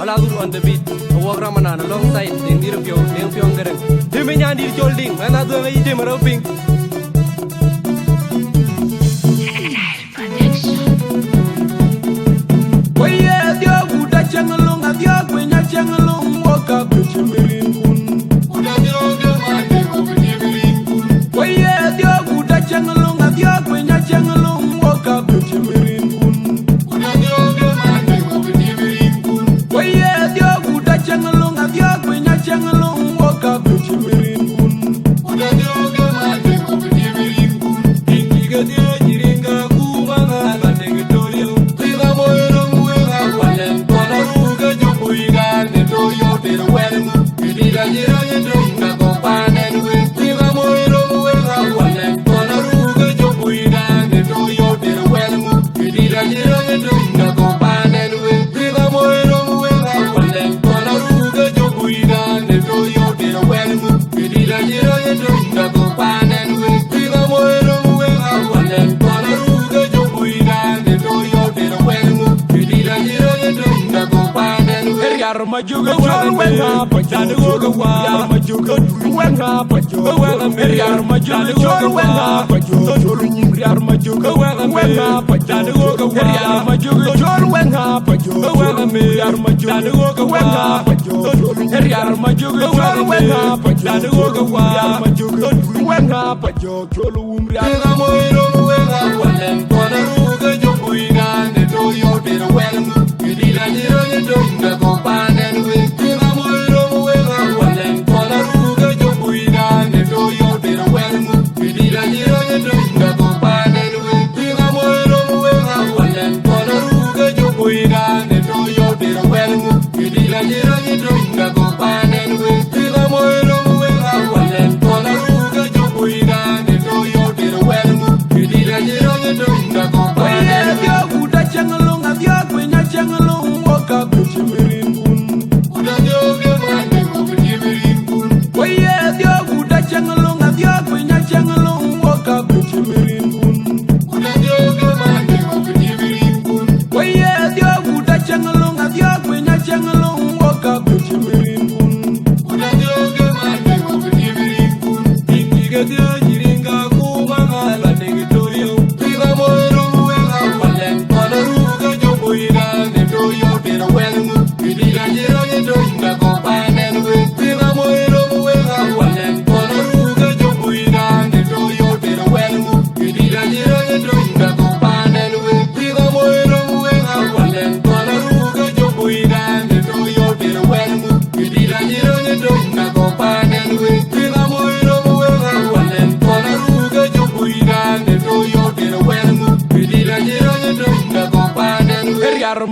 Aladur on the beat, a walk Ramanan alongside the Nirpio, Nilpion Garen. Diminian did holding, and I do a dim roping. Walk up to Chimirin. Why, yeah, the old Dutch and along at the oak when I chang along, walk up to Chimirin. Why, yeah, the old Dutch and along at the oak when I chang along, walk up to Chimirin. Majuga wenga pajana goga wa majuga wenga pajo wenga majuga wenga pajo nyimriar majuga wenga pajana goga wa majuga wenga pajo wenga majuga wenga pajo majuga wenga pajana goga wa majuga wenga pajo cholo umriar moiro wenga walen kona ruga jobuina ne do yo de wenga idira diro ne do ngago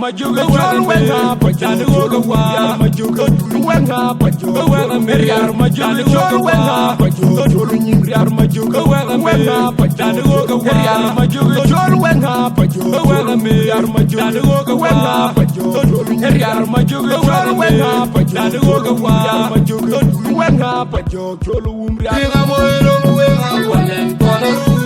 Majuga wenga pajana goga wa majuga wenga pajo wenga majuga wenga pajo nyimriar majuga wenga pajana goga wa majuga wenga pajo wenga majuga wenga pajo majuga wenga pajana goga wa majuga wenga pajo cholo umriar moiro wenga walen kona